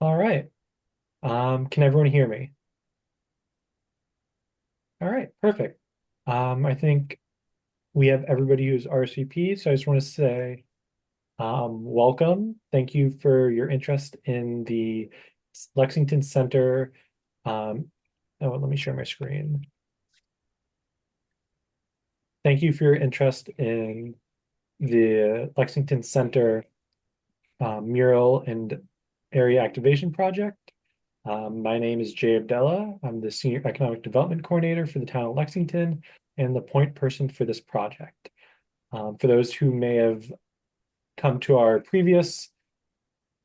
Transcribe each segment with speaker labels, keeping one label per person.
Speaker 1: All right. Can everyone hear me? All right, perfect. I think we have everybody who's RSVP, so I just want to say welcome. Thank you for your interest in the Lexington Center. Let me share my screen. Thank you for your interest in the Lexington Center Mural and Area Activation Project. My name is Jay Abdella. I'm the Senior Economic Development Coordinator for the town of Lexington and the point person for this project. For those who may have come to our previous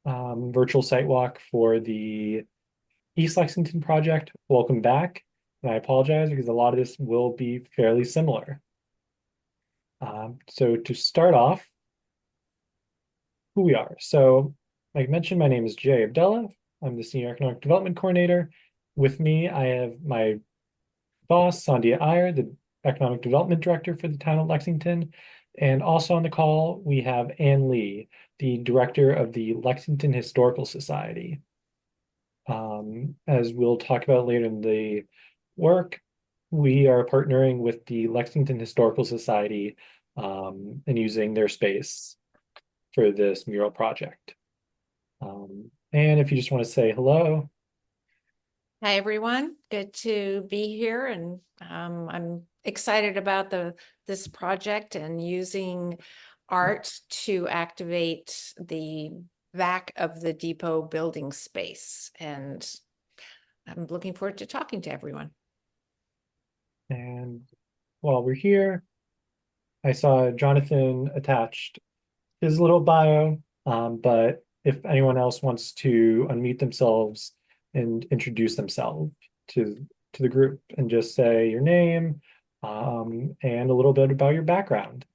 Speaker 1: virtual site walk for the East Lexington project, welcome back. And I apologize because a lot of this will be fairly similar. So to start off, who we are. So, like I mentioned, my name is Jay Abdella. I'm the Senior Economic Development Coordinator. With me, I have my boss, Sandhya Iyer, the Economic Development Director for the town of Lexington. And also on the call, we have Ann Lee, the Director of the Lexington Historical Society. As we'll talk about later in the work, we are partnering with the Lexington Historical Society and using their space for this mural project. And if you just want to say hello.
Speaker 2: Hi, everyone. Good to be here, and I'm excited about this project and using art to activate the back of the depot building space. And I'm looking forward to talking to everyone.
Speaker 1: And while we're here, I saw Jonathan attached his little bio, but if anyone else wants to unmute themselves and introduce themselves to the group and just say your name and a little bit about your background.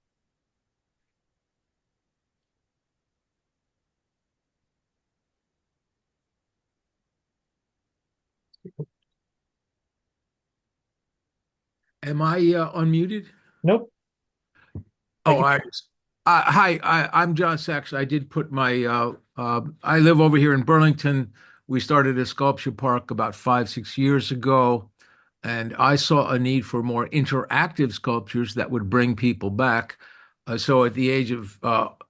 Speaker 3: Am I unmuted?
Speaker 1: Nope.
Speaker 3: Oh, I'm John Sachs. I did put my, I live over here in Burlington. We started a sculpture park about 5, 6 years ago, and I saw a need for more interactive sculptures that would bring people back. So at the age of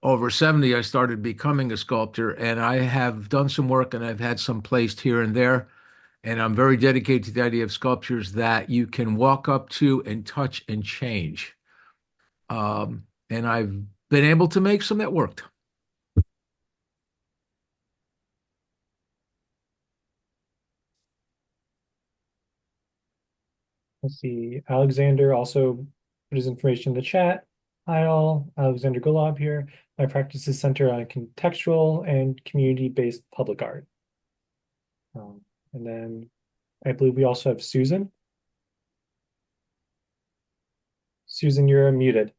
Speaker 3: over 70, I started becoming a sculptor, and I have done some work and I've had some placed here and there. And I'm very dedicated to the idea of sculptures that you can walk up to and touch and change. And I've been able to make some that worked.
Speaker 1: Let's see. Alexander also put his information in the chat. Hi all, Alexander Golob here. My practice is centered on contextual and community-based public art. And then I believe we also have Susan. Susan, you're muted.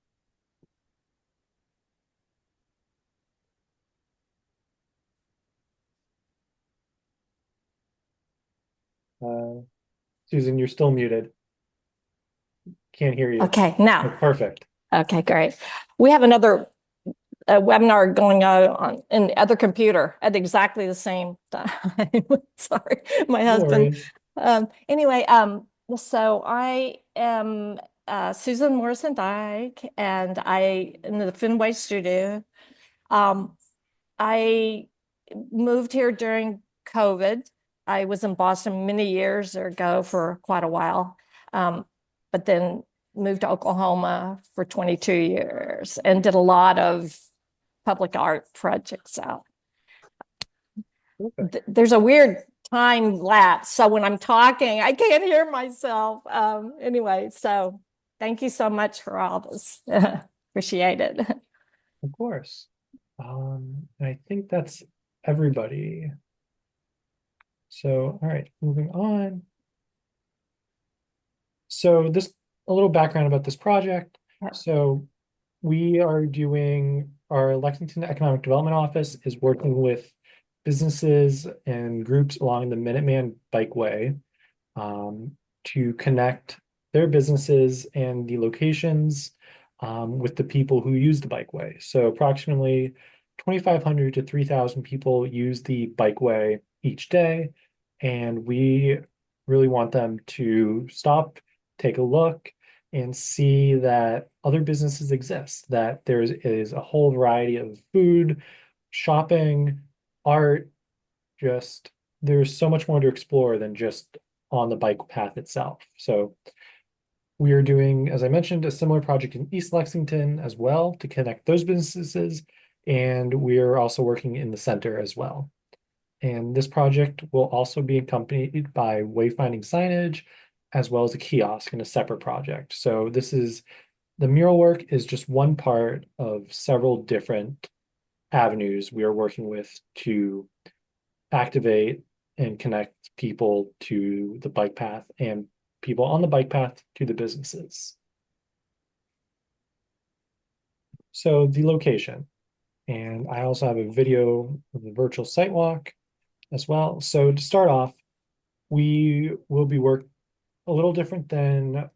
Speaker 1: Susan, you're still muted. Can't hear you.
Speaker 4: Okay, now.
Speaker 1: Oh, perfect.
Speaker 4: Okay, great. We have another webinar going on in the other computer at exactly the same time. Sorry, my husband. Anyway, so I am Susan Morrison Dyke, and I in the Fenway studio. I moved here during COVID. I was in Boston many years ago for quite a while, but then moved to Oklahoma for 22 years and did a lot of public art projects out. There's a weird time lapse, so when I'm talking, I can't hear myself. Anyway, so thank you so much for all this. Appreciate it.
Speaker 1: Of course. I think that's everybody. So, all right, moving on. So a little background about this project. So we are doing, our Lexington Economic Development Office is working with businesses and groups along the Minuteman Bikeway to connect their businesses and the locations with the people who use the bikeway. So approximately 2,500 to 3,000 people use the bikeway each day, and we really want them to stop, take a look, and see that other businesses exist, that there is a whole variety of food, shopping, art, just there's so much more to explore than just on the bike path itself. So we are doing, as I mentioned, a similar project in East Lexington as well to connect those businesses. And we are also working in the center as well. And this project will also be accompanied by wayfinding signage as well as a kiosk in a separate project. So the mural work is just one part of several different avenues we are working with to activate and connect people to the bike path and people on the bike path to the businesses. So the location, and I also have a video of the virtual site walk as well. So to start off, we will be work a little different than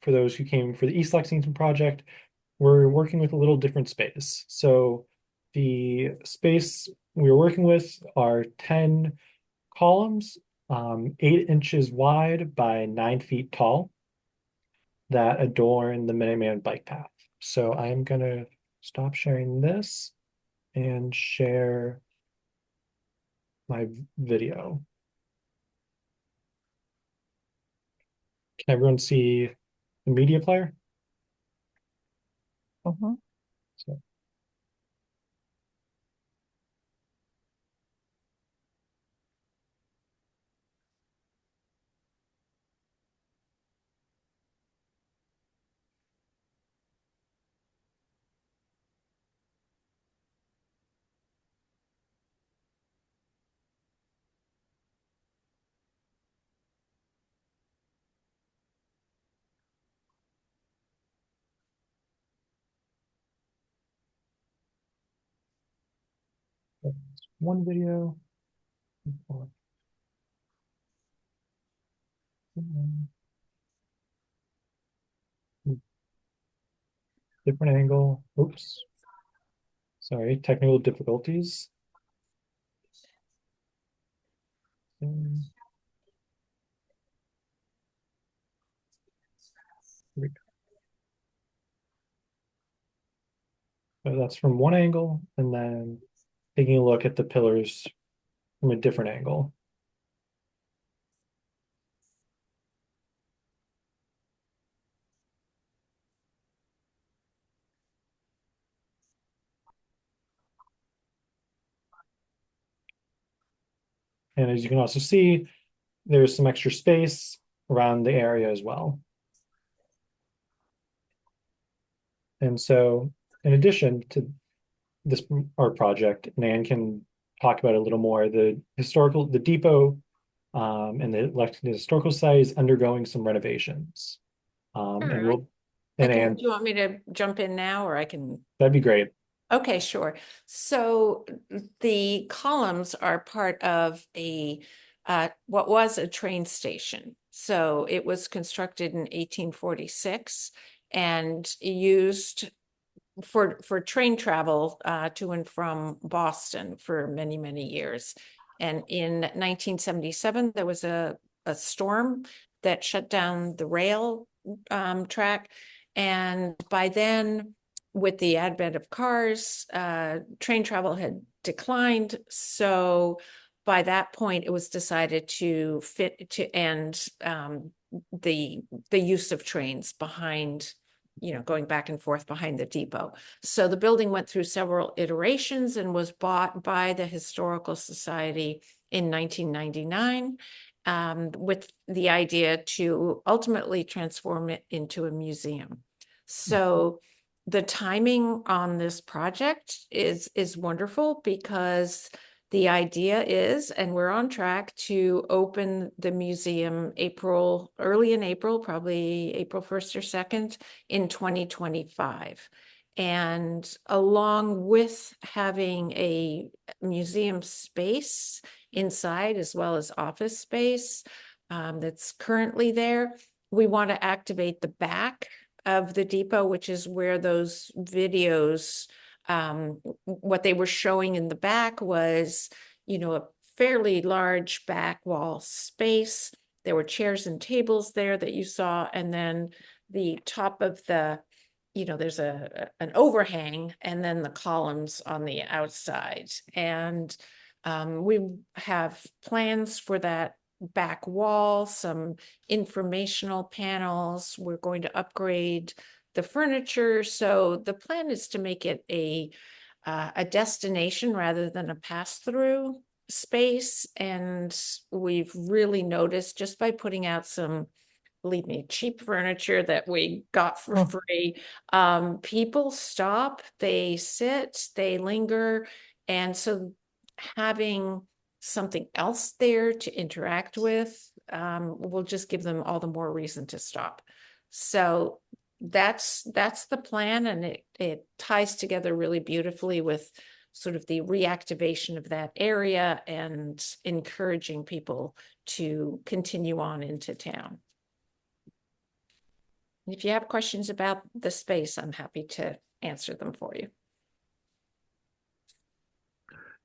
Speaker 1: for those who came for the East Lexington project. We're working with a little different space. So the space we're working with are 10 columns, 8 inches wide by 9 feet tall, that adorn the Minuteman bike path. So I'm gonna stop sharing this and share my video. Can everyone see the media player?
Speaker 4: Mhm.
Speaker 1: So that's one video. Different angle. Oops. Sorry, technical difficulties. Um, here we go. So that's from one angle, and then taking a look at the pillars from a different angle. And as you can also see, there's some extra space around the area as well. And so, in addition to this art project, Nan can talk about it a little more. The depot and the Lexington Historical Society is undergoing some renovations.
Speaker 2: All
Speaker 1: And
Speaker 2: right.
Speaker 1: we'll, and Ann,
Speaker 2: Do you want me to jump in now, or I can?
Speaker 1: that'd be great.
Speaker 2: Okay, sure. So the columns are part of what was a train station. So it was constructed in 1846 and used for train travel to and from Boston for many, many years. And in 1977, there was a storm that shut down the rail track. And by then, with the advent of cars, train travel had declined. So by that point, it was decided to end the use of trains behind, going back and forth behind the depot. So the building went through several iterations and was bought by the Historical Society in 1999, with the idea to ultimately transform it into a museum. So the timing on this project is wonderful, because the idea is, and we're on track to open the museum early in April, probably April 1st or 2nd in 2025. And along with having a museum space inside as well as office space that's currently there, we want to activate the back of the depot, which is where those videos What they were showing in the back was, a fairly large back wall space. There were chairs and tables there that you saw, and then the top of there's an overhang, and then the columns on the outside. And we have plans for that back wall, some informational panels. We're going to upgrade the furniture. So the plan is to make it a destination rather than a pass-through space. And we've really noticed just by putting out some, believe me, cheap furniture that we got for free, people stop, they sit, they linger. And so having something else there to interact with will just give them all the more reason to stop. So that's the plan, and it ties together really beautifully with sort of the reactivation of that area and encouraging people to continue on into town. If you have questions about the space, I'm happy to answer them for you.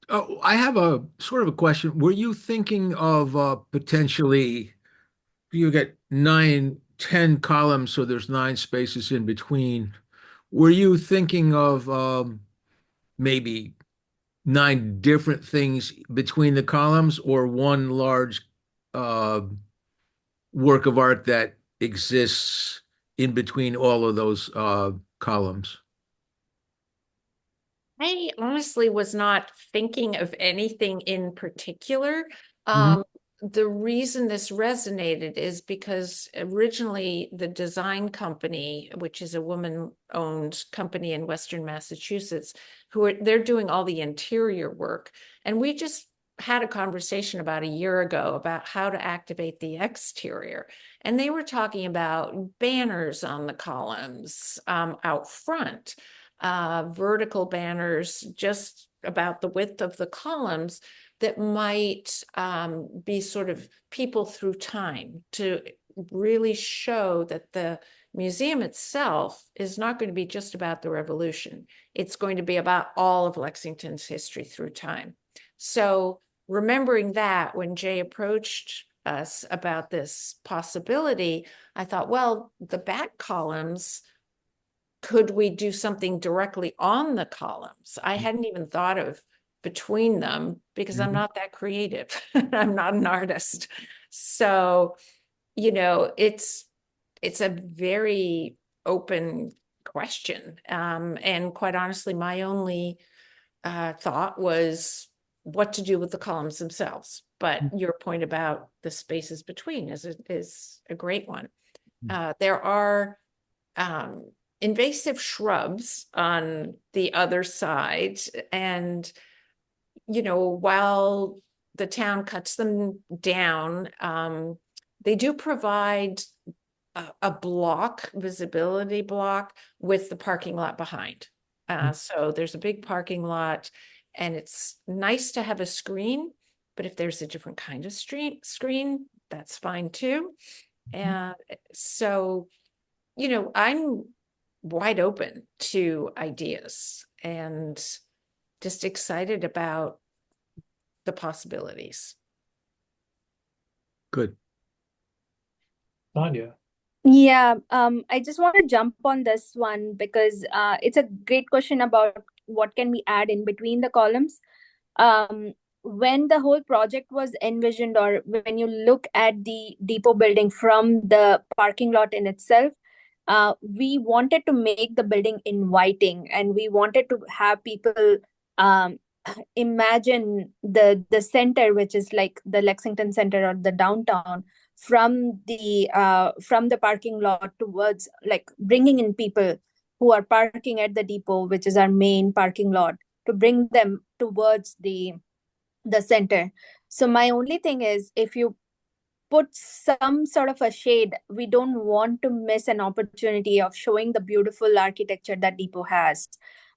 Speaker 3: Oh, I have a sort of a question. Were you thinking of potentially you get 9, 10 columns, so there's 9 spaces in between. Were you thinking of maybe 9 different things between the columns, or one large uh, work of art that exists in between all of those columns?
Speaker 2: I honestly was not thinking of anything in particular.
Speaker 3: Mhm.
Speaker 2: The reason this resonated is because originally the design company, which is a woman-owned company in Western Massachusetts, they're doing all the interior work. And we just had a conversation about a year ago about how to activate the exterior. And they were talking about banners on the columns out front, vertical banners just about the width of the columns that might be sort of people through time, to really show that the museum itself is not going to be just about the revolution. It's going to be about all of Lexington's history through time. So remembering that, when Jay approached us about this possibility, I thought, well, the back columns, could we do something directly on the columns? I hadn't even thought of between them because I'm not that creative. I'm not an artist. So, it's a very open question. And quite honestly, my only thought was what to do with the columns themselves. But your point about the spaces between is a great one. There are invasive shrubs on the other side, and while the town cuts them down, they do provide a visibility block with the parking lot behind. So there's a big parking lot, and it's nice to have a screen, but if there's a different kind of screen, that's fine too. And so, I'm wide open to ideas and just excited about the possibilities.
Speaker 3: Good.
Speaker 1: Sonia.
Speaker 5: Yeah, I just want to jump on this one because it's a great question about what can we add in between the columns. When the whole project was envisioned, or when you look at the depot building from the parking lot in itself, we wanted to make the building inviting, and we wanted to have people um, imagine the center, which is like the Lexington Center or the downtown, from the parking lot towards, like, bringing in people who are parking at the depot, which is our main parking lot, to bring them towards the center. So my only thing is, if you put some sort of a shade, we don't want to miss an opportunity of showing the beautiful architecture that depot has.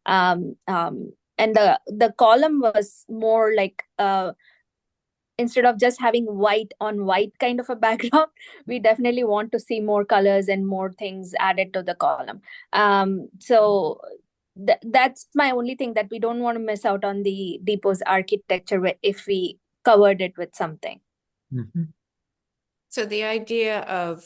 Speaker 5: And the column was more like, instead of just having white on white kind of a background, we definitely want to see more colors and more things added to the column. So that's my only thing, that we don't want to miss out on the depot's architecture if we covered it with something.
Speaker 3: Mhm.
Speaker 2: So the idea of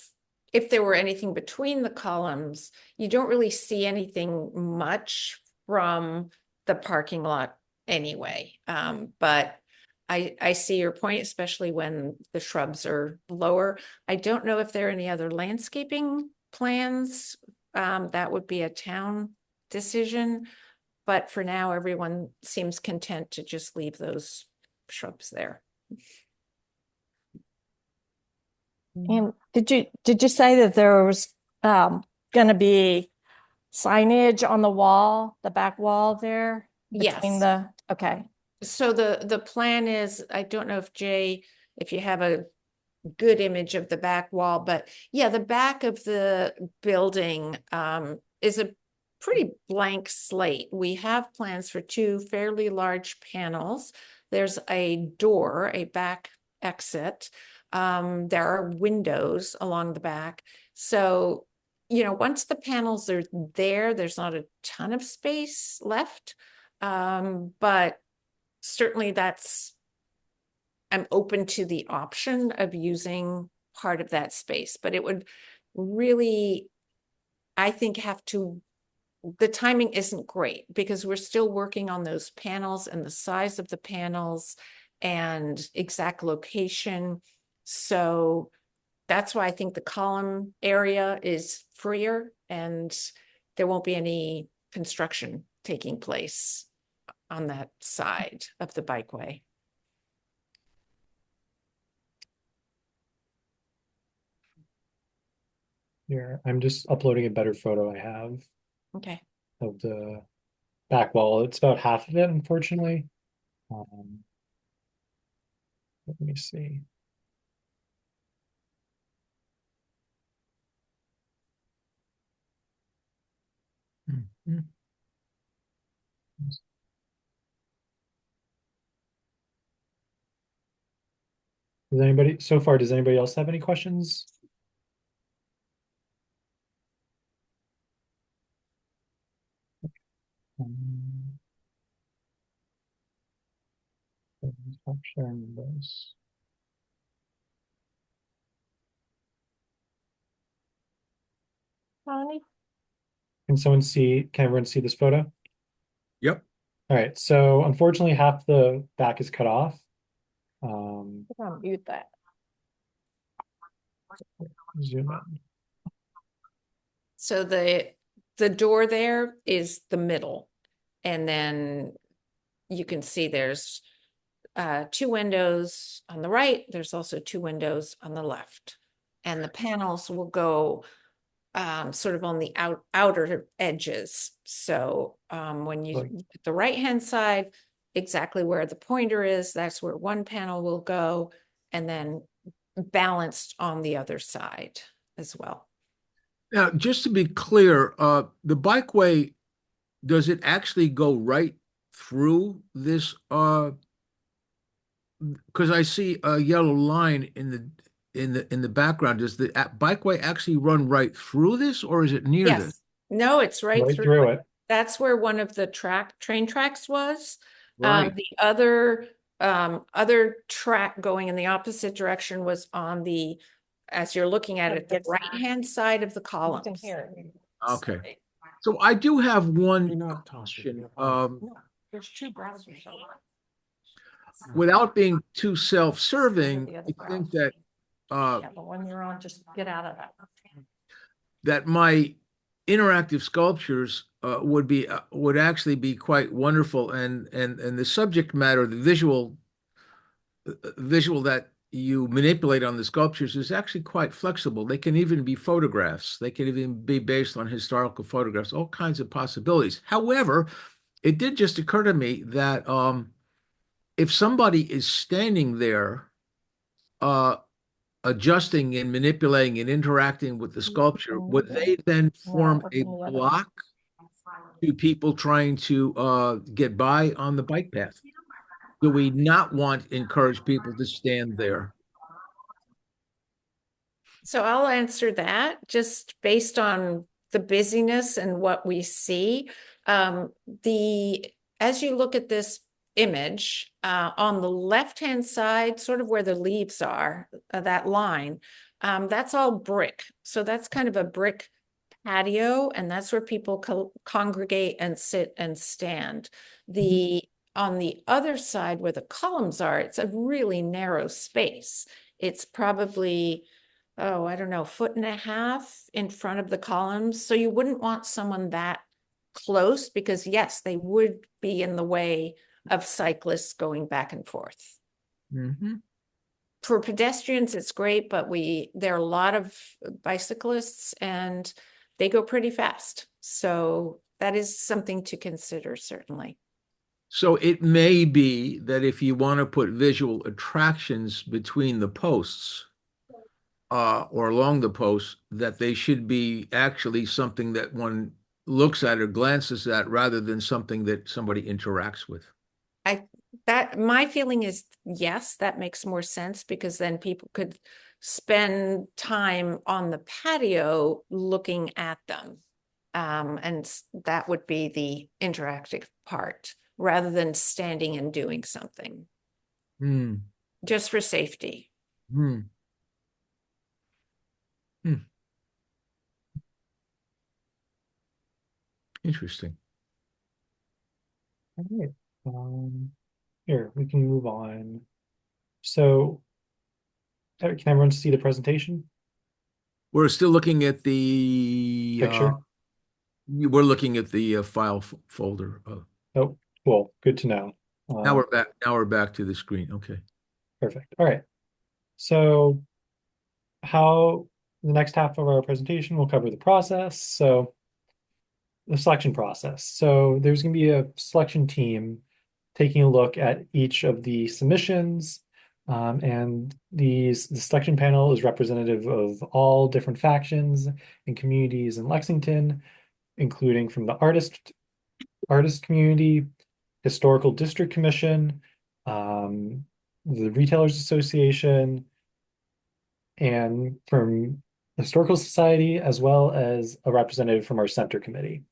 Speaker 2: if there were anything between the columns, you don't really see anything much from the parking lot anyway. But I see your point, especially when the shrubs are lower. I don't know if there are any other landscaping plans. That would be a town decision. But for now, everyone seems content to just leave those shrubs there.
Speaker 4: And did you say that there was going to be signage on the wall, the back wall there between
Speaker 2: Yes.
Speaker 4: okay.
Speaker 2: So the plan is, I don't know if Jay, if you have a good image of the back wall, but yeah, the back of the building is a pretty blank slate. We have plans for two fairly large panels. There's a door, a back exit. There are windows along the back. So, once the panels are there, there's not a ton of space left. But certainly I'm open to the option of using part of that space, but it would really, I think, the timing isn't great because we're still working on those panels and the size of the panels and exact location. So that's why I think the column area is freer and there won't be any construction taking place on that side of the bikeway.
Speaker 1: Here, I'm just uploading a better photo I have
Speaker 2: Okay.
Speaker 1: of the back wall. It's about half of it, unfortunately. Um, Let me see.
Speaker 3: Mhm.
Speaker 1: Does anybody else have any questions? Um, Stop sharing this.
Speaker 4: Connie?
Speaker 1: Can everyone see this photo?
Speaker 3: Yep.
Speaker 1: All right, so unfortunately half the back is cut off.
Speaker 4: I'm gonna mute that.
Speaker 1: Zoom in.
Speaker 2: So the door there is the middle. And then you can see there's two windows on the right. There's also two windows on the left. And the panels will go sort of on the outer edges. So when you
Speaker 1: Right.
Speaker 2: look at the right-hand side, exactly where the pointer is, that's where one panel will go, and then balanced on the other side as well.
Speaker 3: Now, just to be clear, the bikeway, does it actually go right through this? Because I see a yellow line in the background. Does the bikeway actually run right through this, or is it near this?
Speaker 2: Yes. No, it's right
Speaker 1: Right
Speaker 2: through
Speaker 1: through
Speaker 2: it.
Speaker 1: it.
Speaker 2: That's where one of the train tracks was.
Speaker 3: Right.
Speaker 2: The other track going in the opposite direction was on the, as you're looking at it, the right-hand side of the
Speaker 4: You can
Speaker 2: columns.
Speaker 4: hear it.
Speaker 3: Okay. So I do have one question.
Speaker 2: There's two browsers open.
Speaker 3: Without being too self-serving,
Speaker 4: The other
Speaker 3: I think that
Speaker 4: Yeah, but when you're on, just get out of that.
Speaker 3: that my interactive sculptures would actually be quite wonderful, and the subject matter, the visual that you manipulate on the sculptures is actually quite flexible. They can even be photographs. They can even be based on historical photographs, all kinds of possibilities. However, it did just occur to me that if somebody is standing there uh, adjusting and manipulating and interacting with the sculpture, would they then form
Speaker 4: No,
Speaker 3: a
Speaker 4: in the other one.
Speaker 3: block to people trying to get by on the bike path? Do we not want to encourage people to stand there?
Speaker 2: So I'll answer that just based on the busyness and what we see. The as you look at this image, on the left-hand side, sort of where the leaves are, that line, that's all brick. So that's kind of a brick patio, and that's where people congregate and sit and stand. On the other side where the columns are, it's a really narrow space. It's probably, oh, I don't know, 1.5 feet in front of the columns. So you wouldn't want someone that close, because yes, they would be in the way of cyclists going back and forth.
Speaker 3: Mm-hmm.
Speaker 2: For pedestrians, it's great, but there are a lot of bicyclists and they go pretty fast. So that is something to consider, certainly.
Speaker 3: So it may be that if you want to put visual attractions between the posts, or along the posts, that they should be actually something that one looks at or glances at rather than something that somebody interacts with.
Speaker 2: My feeling is yes, that makes more sense, because then people could spend time on the patio looking at them. And that would be the interactive part, rather than standing and doing something. Just for safety.
Speaker 3: Interesting.
Speaker 1: All right. Here, we can move on. So, can everyone see the presentation
Speaker 3: We're still looking at the
Speaker 1: picture?
Speaker 3: we're looking at the file folder.
Speaker 1: Oh, cool. Good to know.
Speaker 3: Now we're back. Now we're back to the screen. Okay.
Speaker 1: Perfect. All right. So, how the next half of our presentation will cover the process. So, the selection process. So, there's going to be a selection team taking a look at each of the submissions. And the selection panel is representative of all different factions and communities in Lexington, including from the artist community, Historical District Commission, the Retailers Association, and from the Historical Society, as well as a representative from our center committee.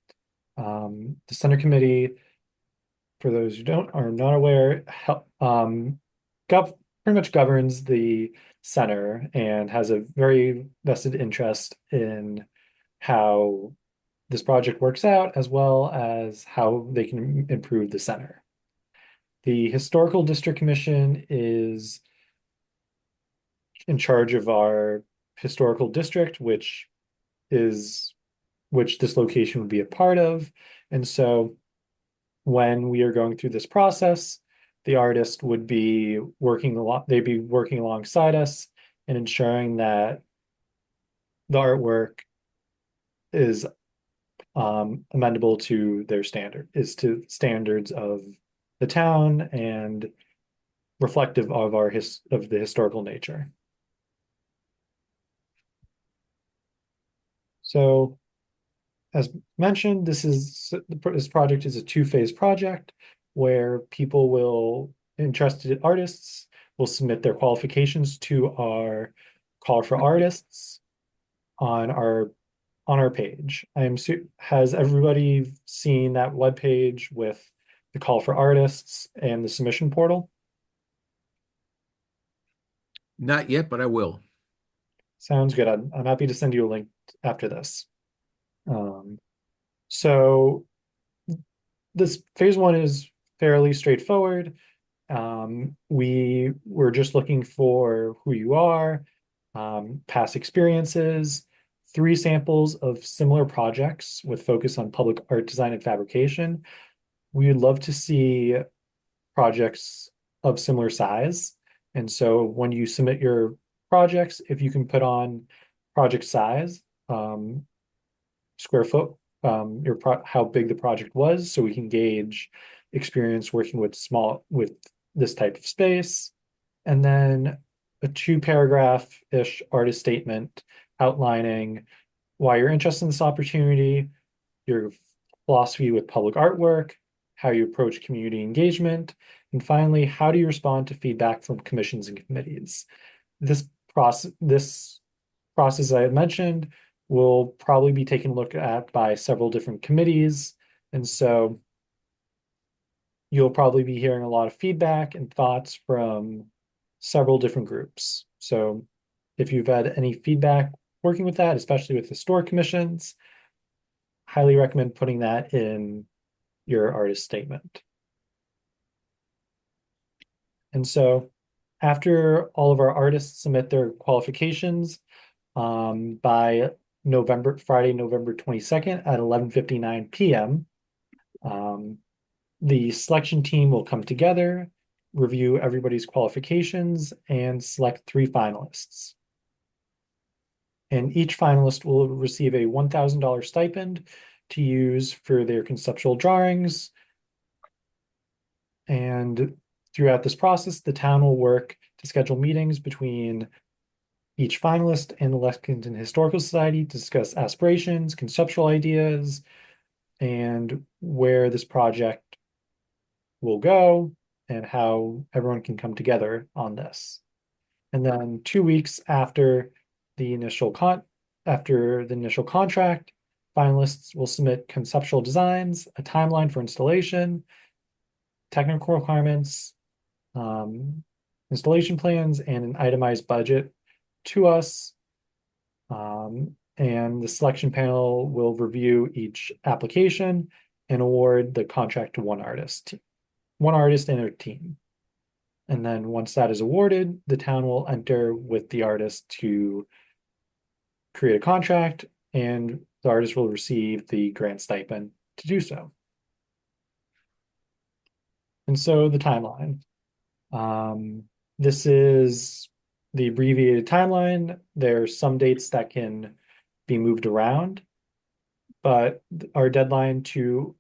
Speaker 1: The center committee, for those who are not aware, pretty much governs the center and has a very vested interest in how this project works out, as well as how they can improve the center. The Historical District Commission is in charge of our historical district, which this location would be a part of. And so when we are going through this process, the artist would be they'd be working alongside us and ensuring that the artwork is amendable to to standards of the town and reflective of of the historical nature. So, as mentioned, this project is a two-phase project where interested artists will submit their qualifications to our call for artists on our page. Has everybody seen that webpage with the call for artists and the submission portal?
Speaker 3: Not yet, but I will.
Speaker 1: Sounds good. I'm happy to send you a link after this. So this phase one is fairly straightforward. We were just looking for who you are, past experiences, 3 samples of similar projects with focus on public art design and fabrication. We would love to see projects of similar size. And so when you submit your projects, if you can put on project size, square foot, how big the project was, so we can gauge experience working with this type of space. And then a 2-paragraph-ish artist statement outlining why you're interested in this opportunity, your philosophy with public artwork, how you approach community engagement, and finally, how do you respond to feedback from commissions and committees? This process I had mentioned will probably be taken a look at by several different committees And so you'll probably be hearing a lot of feedback and thoughts from several different groups. So if you've had any feedback working with that, especially with historic commissions, highly recommend putting that in your artist statement. And so after all of our artists submit their qualifications by Friday, November 22nd at 11:59 p.m., the selection team will come together, review everybody's qualifications, and select 3 finalists. And each finalist will receive a $1,000 stipend to use for their conceptual drawings. And throughout this process, the town will work to schedule meetings between each finalist and the Lexington Historical Society to discuss aspirations, conceptual ideas, and where this project will go and how everyone can come together on this. And then 2 weeks after the initial contract, finalists will submit conceptual designs, a timeline for installation, technical requirements, installation plans, and an itemized budget to us. And the selection panel will review each application and award the contract to one artist and their team. And then once that is awarded, the town will enter with the artist to create a contract, and the artist will receive the grant stipend to do so. And so the timeline. This is the abbreviated timeline. There are some dates that can be moved around, but our deadline to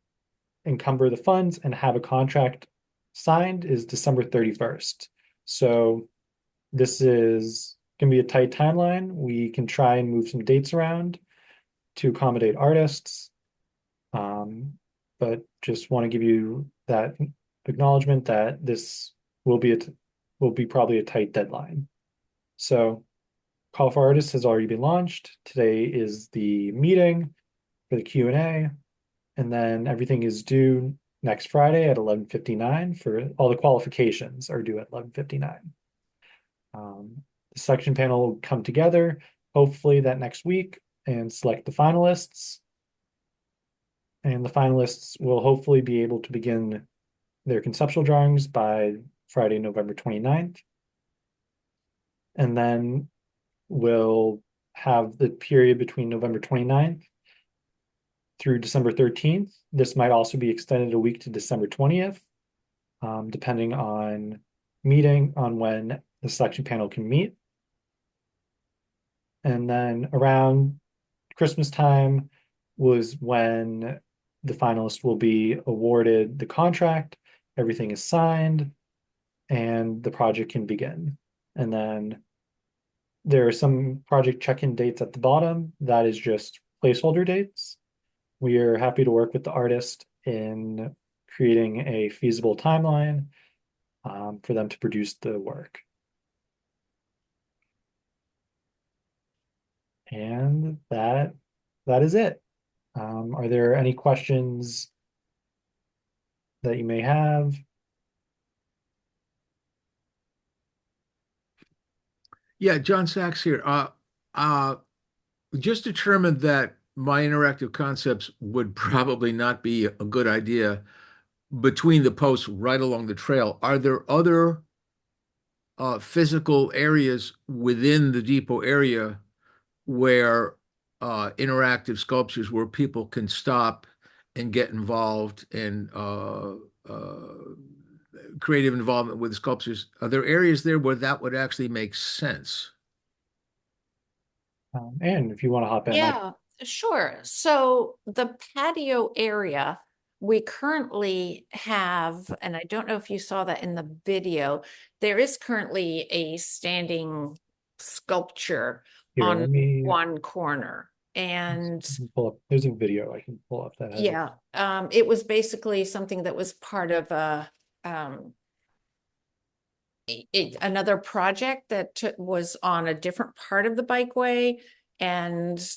Speaker 1: encumber the funds and have a contract signed is December 31st. So this is going to be a tight timeline. We can try and move some dates around to accommodate artists, but just want to give you that acknowledgement that this will be probably a tight deadline. So Call for Artists has already been launched. Today is the meeting for the Q&A, and then everything is due next Friday at 11:59 for all the qualifications are due at 11:59. The selection panel will come together, hopefully that next week, and select the finalists. And the finalists will hopefully be able to begin their conceptual drawings by Friday, November 29th. And then we'll have the period between November 29th through December 13th. This might also be extended a week to December 20th, depending on when the selection panel can meet. And then around Christmas time was when the finalist will be awarded the contract, everything is signed, and the project can begin. And then there are some project check-in dates at the bottom. That is just placeholder dates. We are happy to work with the artist in creating a feasible timeline for them to produce the work. And that is it. Are there any questions that you may have?
Speaker 3: Yeah, John Sachs here. Just determined that my interactive concepts would probably not be a good idea between the posts right along the trail. Are there other physical areas within the depot area where interactive sculptures where people can stop and get involved in creative involvement with the sculptures? Are there areas there where that would actually make sense?
Speaker 1: And if you want to hop in,
Speaker 2: Yeah, sure. So the patio area, we currently have, and I don't know if you saw that in the video, there is currently a standing sculpture
Speaker 1: here,
Speaker 2: on
Speaker 1: let me
Speaker 2: one corner. And
Speaker 1: pull up. There's a video I can pull up that has it.
Speaker 2: yeah, it was basically something that was part of another project that was on a different part of the bikeway, and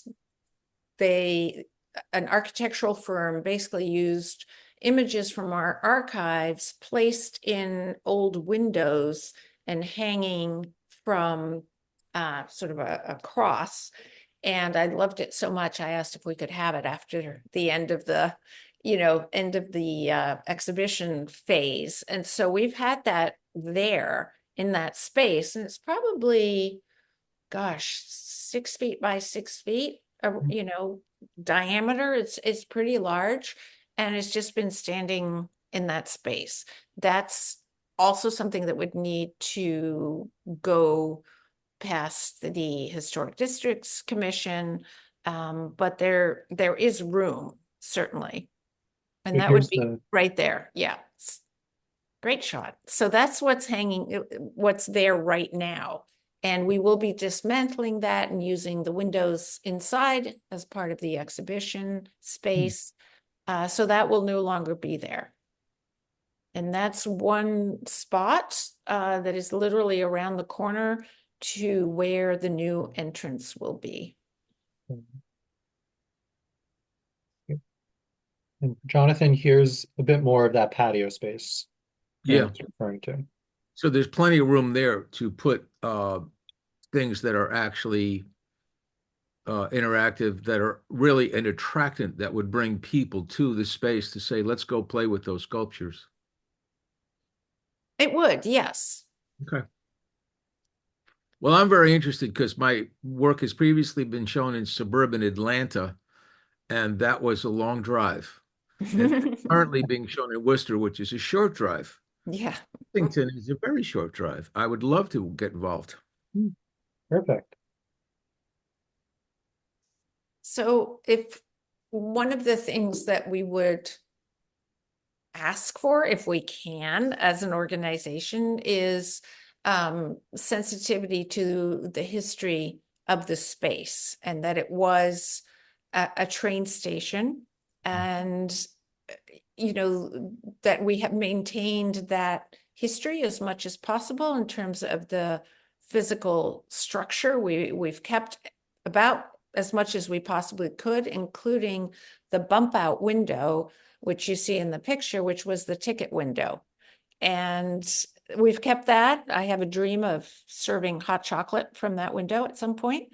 Speaker 2: they an architectural firm basically used images from our archives placed in old windows and hanging from sort of a cross. And I loved it so much, I asked if we could have it after the end of the, exhibition phase. And so we've had that there in that space, and it's probably, gosh, 6 feet by 6 feet, diameter. It's pretty large, and it's just been standing in that space. That's also something that would need to go past the Historic Districts Commission, but there is room, certainly. And
Speaker 1: So
Speaker 2: that would
Speaker 1: here's
Speaker 2: be
Speaker 1: the
Speaker 2: right there. Yeah. Great shot. So that's what's hanging, what's there right now. And we will be dismantling that and using the windows inside as part of the exhibition space. So that will no longer be there. And that's one spot that is literally around the corner to where the new entrance will be.
Speaker 1: And Jonathan, here's a bit more of that patio space
Speaker 3: Yeah.
Speaker 1: Aaron's referring to.
Speaker 3: So there's plenty of room there to put things that are actually interactive, that are really an attractant that would bring people to the space to say, let's go play with those sculptures.
Speaker 2: It would, yes.
Speaker 3: Okay. Well, I'm very interested because my work has previously been shown in suburban Atlanta, and that was a long drive. And currently being shown in Worcester, which is a short drive.
Speaker 2: Yeah.
Speaker 3: Lexington is a very short drive. I would love to get involved.
Speaker 1: Perfect.
Speaker 2: So if one of the things that we would ask for, if we can, as an organization, is sensitivity to the history of the space, and that it was a train station, and that we have maintained that history as much as possible in terms of the physical structure. We've kept about as much as we possibly could, including the bump out window, which you see in the picture, which was the ticket window. And we've kept that. I have a dream of serving hot chocolate from that window at some point.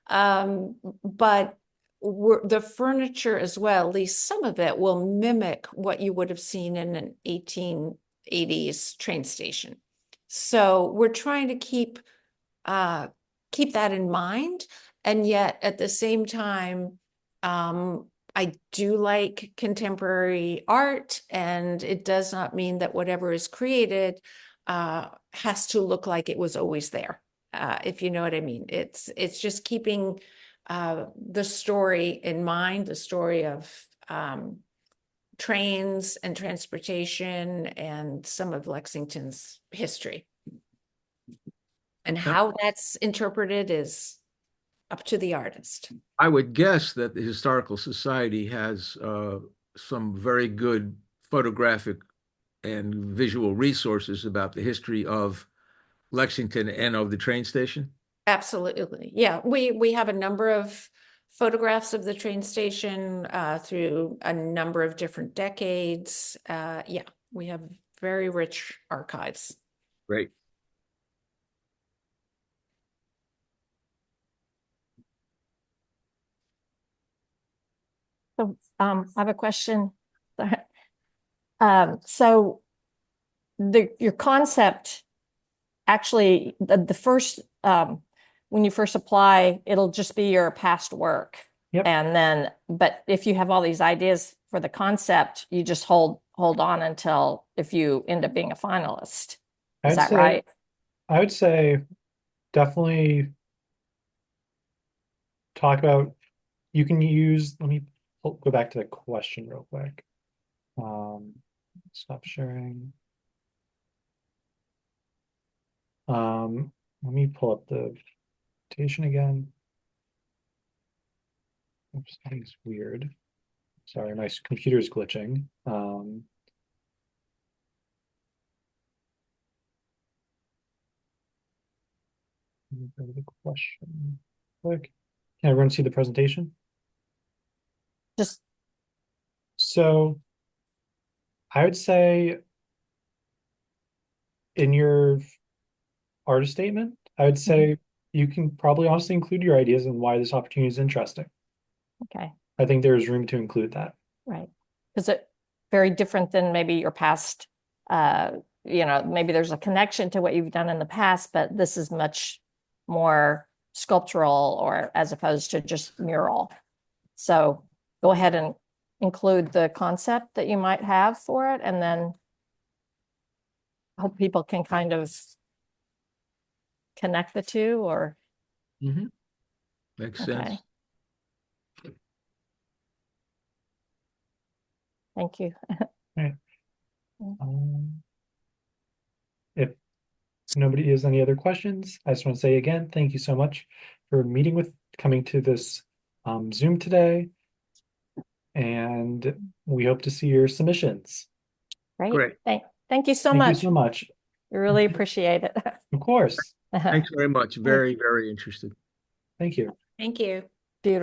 Speaker 2: But the furniture as well, at least some of it, will mimic what you would have seen in an 1880s train station. So we're trying to keep that in mind. And yet at the same time, I do like contemporary art, and it does not mean that whatever is created has to look like it was always there. If you know what I mean. It's just keeping the story in mind, the story of trains and transportation and some of Lexington's history. And how that's interpreted is up to the artist.
Speaker 3: I would guess that the Historical Society has some very good photographic and visual resources about the history of Lexington and of the train station.
Speaker 2: Absolutely. Yeah, we have a number of photographs of the train station through a number of different decades. Yeah, we have very rich archives.
Speaker 3: Great.
Speaker 4: So I have a question. So your concept, actually, the first when you first apply, it'll just be your past work.
Speaker 1: Yep.
Speaker 4: And then, but if you have all these ideas for the concept, you just hold on until if you end up being a finalist. Is that right?
Speaker 1: I would say definitely talk about, you can use, let me go back to the question real quick. Stop sharing. Let me pull up the invitation again. Oops, that is weird. Sorry, my computer's glitching. Let me go to the question. Click. Can everyone see the presentation?
Speaker 4: Just,
Speaker 1: So I would say in your artist statement, I would say you can probably honestly include your ideas and why this opportunity is interesting.
Speaker 4: okay,
Speaker 1: I think there's room to include that.
Speaker 4: right. Because it very different than maybe your past, maybe there's a connection to what you've done in the past, but this is much more sculptural or as opposed to just mural. So go ahead and include the concept that you might have for it, and then hope people can kind of connect the two, or
Speaker 3: Makes
Speaker 4: okay.
Speaker 3: sense.
Speaker 4: Thank you.
Speaker 1: Right. If nobody has any other questions, I just want to say again, thank you so much for coming to this Zoom today. And we hope to see your submissions.
Speaker 4: Great.
Speaker 3: Great.
Speaker 4: Thank you so
Speaker 1: Thank you
Speaker 4: much.
Speaker 1: so much.
Speaker 4: We really appreciate it.
Speaker 1: Of course.
Speaker 3: Thanks very much. Very, very interested.
Speaker 1: Thank you.
Speaker 2: Thank you.